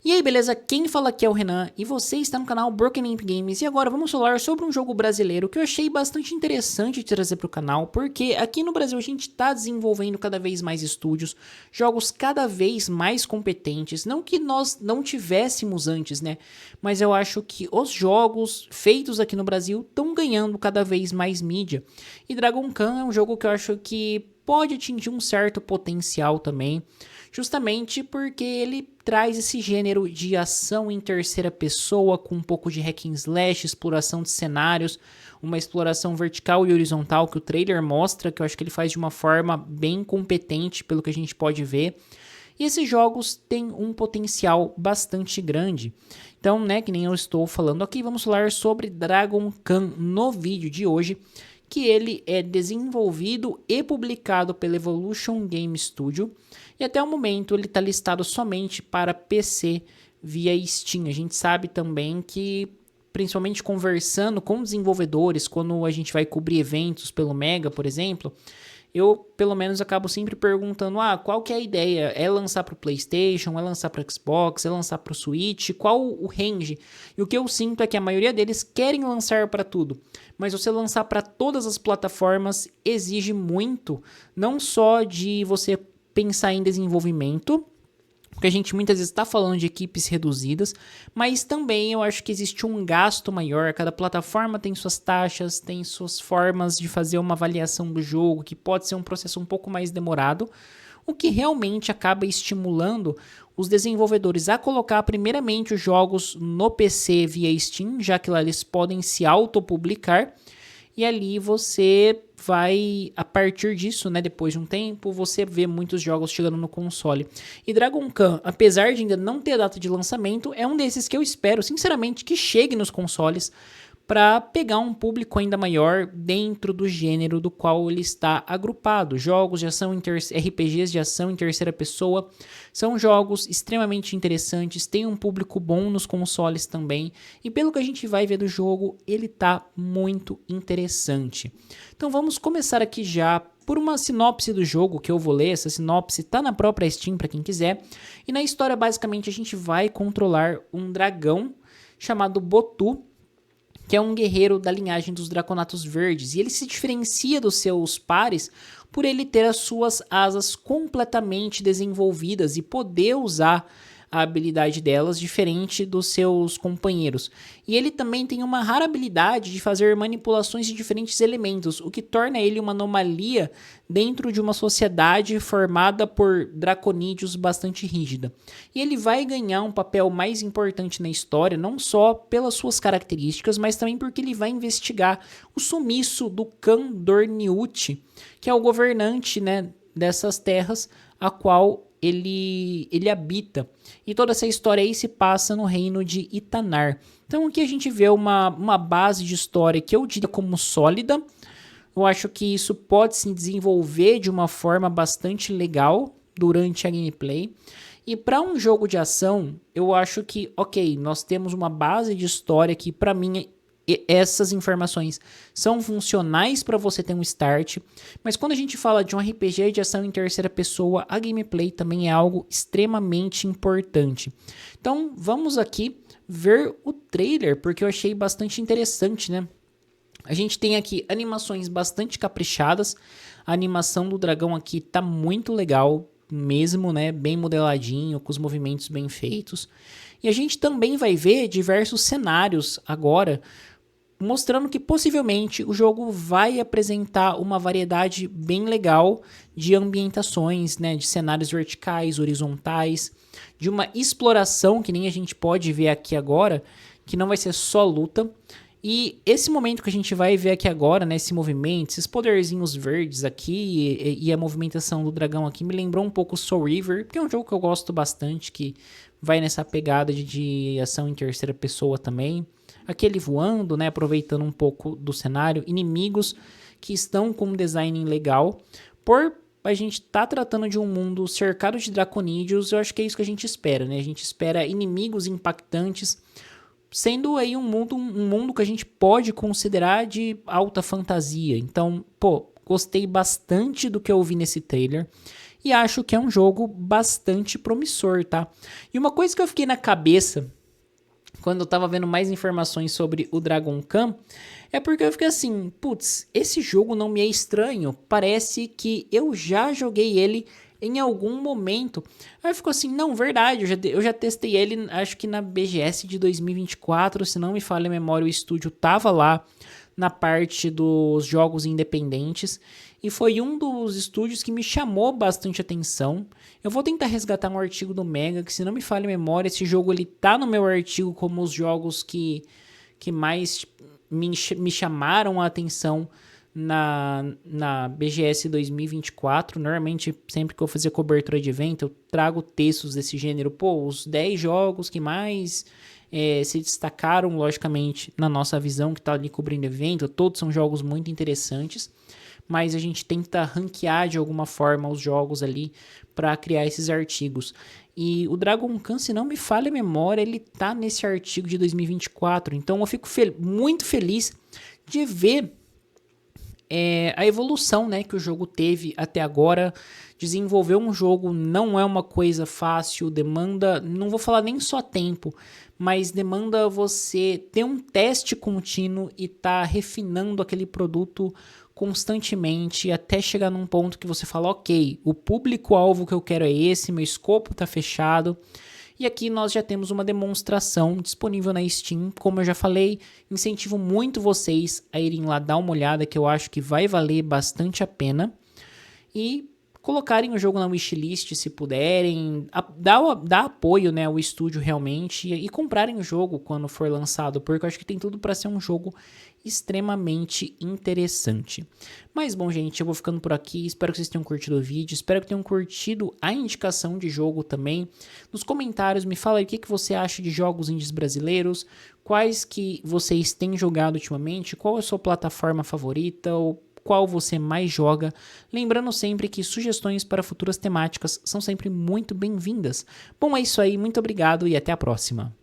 E aí, beleza? Quem fala aqui é o Renan e você está no canal Broken Imp Games. E agora vamos falar sobre um jogo brasileiro que eu achei bastante interessante de trazer para o canal, porque aqui no Brasil a gente está desenvolvendo cada vez mais estúdios, jogos cada vez mais competentes. Não que nós não tivéssemos antes, né? Mas eu acho que os jogos feitos aqui no Brasil estão ganhando cada vez mais mídia. E Dragon Khan é um jogo que eu acho que pode atingir um certo potencial também, justamente porque ele traz esse gênero de ação em terceira pessoa com um pouco de hack and slash, exploração de cenários, uma exploração vertical e horizontal que o trailer mostra, que eu acho que ele faz de uma forma bem competente pelo que a gente pode ver. E esses jogos têm um potencial bastante grande. Então, né, que nem eu estou falando aqui, vamos falar sobre Dragon Khan no vídeo de hoje, que ele é desenvolvido e publicado pela Evolution Game Studio, e até o momento ele está listado somente para PC via Steam. A gente sabe também que, principalmente conversando com desenvolvedores, quando a gente vai cobrir eventos pelo Mega, por exemplo, eu pelo menos acabo sempre perguntando, qual que é a ideia? É lançar para o PlayStation, é lançar para o Xbox, é lançar para o Switch? Qual o range? E o que eu sinto é que a maioria deles querem lançar para tudo, mas você lançar para todas as plataformas exige muito, não só de você pensar em desenvolvimento, porque a gente muitas vezes está falando de equipes reduzidas, mas também eu acho que existe um gasto maior. Cada plataforma tem suas taxas, tem suas formas de fazer uma avaliação do jogo, que pode ser um processo um pouco mais demorado, o que realmente acaba estimulando os desenvolvedores a colocar primeiramente os jogos no PC via Steam, já que lá eles podem se autopublicar, e ali você vai, a partir disso, né, depois de um tempo, você vê muitos jogos chegando no console. E Dragon Khan, apesar de ainda não ter data de lançamento, é um desses que eu espero, sinceramente, que chegue nos consoles para pegar um público ainda maior dentro do gênero do qual ele está agrupado. Jogos de ação RPGs de ação em terceira pessoa são jogos extremamente interessantes, tem um público bom nos consoles também, e pelo que a gente vai ver do jogo, ele tá muito interessante. Então vamos começar aqui já por uma sinopse do jogo que eu vou ler. Essa sinopse tá na própria Steam para quem quiser. E na história basicamente a gente vai controlar um dragão chamado Botu, que é um guerreiro da linhagem dos Draconatos Verdes, e ele se diferencia dos seus pares por ele ter as suas asas completamente desenvolvidas e poder usar a habilidade delas diferente dos seus companheiros. E ele também tem uma rara habilidade de fazer manipulações de diferentes elementos, o que torna ele uma anomalia dentro de uma sociedade formada por draconídeos bastante rígida. E ele vai ganhar um papel mais importante na história, não só pelas suas características, mas também porque ele vai investigar o sumiço do Khan Dorniuti, que é o governante, né, dessas terras, a qual ele habita. E toda essa história aí se passa no reino de Itanar. Então aqui a gente vê uma base de história que eu diria como sólida. Eu acho que isso pode se desenvolver de uma forma bastante legal durante a gameplay. E para um jogo de ação, eu acho que, ok, nós temos uma base de história que para mim essas informações são funcionais para você ter um start, mas quando a gente fala de um RPG de ação em terceira pessoa, a gameplay também é algo extremamente importante. Então vamos aqui ver o trailer, porque eu achei bastante interessante, né? A gente tem aqui animações bastante caprichadas, a animação do dragão aqui tá muito legal mesmo, né? Bem modeladinho, com os movimentos bem feitos. E a gente também vai ver diversos cenários agora, mostrando que possivelmente o jogo vai apresentar uma variedade bem legal de ambientações, né, de cenários verticais, horizontais, de uma exploração que nem a gente pode ver aqui agora, que não vai ser só luta. E esse momento que a gente vai ver aqui agora, né, esse movimento, esses poderzinhos verdes aqui e a movimentação do dragão aqui me lembrou um pouco Soul River, que é um jogo que eu gosto bastante, que vai nessa pegada de ação em terceira pessoa também. Aqui ele voando, né, aproveitando um pouco do cenário, inimigos que estão com um design legal. Por a gente tá tratando de um mundo cercado de draconídeos, eu acho que é isso que a gente espera, né? A gente espera inimigos impactantes, sendo aí um mundo que a gente pode considerar de alta fantasia. Então, pô, gostei bastante do que eu vi nesse trailer. e acho que é um jogo bastante promissor, tá? E uma coisa que eu fiquei na cabeça quando eu tava vendo mais informações sobre o Dragon Khan, é porque eu fiquei assim, putz, esse jogo não me é estranho, parece que eu já joguei ele em algum momento. Aí ficou assim, não, verdade, eu já testei ele, acho que na BGS de 2024, se não me falha a memória, o estúdio tava lá na parte dos jogos independentes, e foi um dos estúdios que me chamou bastante atenção. Eu vou tentar resgatar um artigo do Mega, que se não me falha a memória, esse jogo ele tá no meu artigo como os jogos que mais me chamaram a atenção na BGS 2024. Normalmente, sempre que eu fazer cobertura de evento, eu trago textos desse gênero. Pô, os 10 jogos que mais se destacaram, logicamente, na nossa visão, que tá ali cobrindo evento. Todos são jogos muito interessantes, mas a gente tenta ranquear de alguma forma os jogos ali para criar esses artigos. E o Dragon Khan, se não me falha a memória, ele tá nesse artigo de 2024. Então eu fico muito feliz de ver a evolução, né, que o jogo teve até agora. Desenvolver um jogo não é uma coisa fácil, demanda, não vou falar nem só tempo, mas demanda você ter um teste contínuo e tá refinando aquele produto constantemente até chegar num ponto que você fala, ok, o público-alvo que eu quero é esse, meu escopo tá fechado. E aqui nós já temos uma demonstração disponível na Steam. Como eu já falei, incentivo muito vocês a irem lá dar uma olhada, que eu acho que vai valer bastante a pena. E colocarem o jogo na wishlist se puderem, dar apoio, né, ao estúdio realmente e comprarem o jogo quando for lançado, porque eu acho que tem tudo para ser um jogo extremamente interessante. Mas bom, gente, eu vou ficando por aqui, espero que vocês tenham curtido o vídeo, espero que tenham curtido a indicação de jogo também. Nos comentários me fala aí o que você acha de jogos indies brasileiros, quais que vocês têm jogado ultimamente, qual é a sua plataforma favorita, ou qual você mais joga. Lembrando sempre que sugestões para futuras temáticas são sempre muito bem-vindas. Bom, é isso aí, muito obrigado e até a próxima.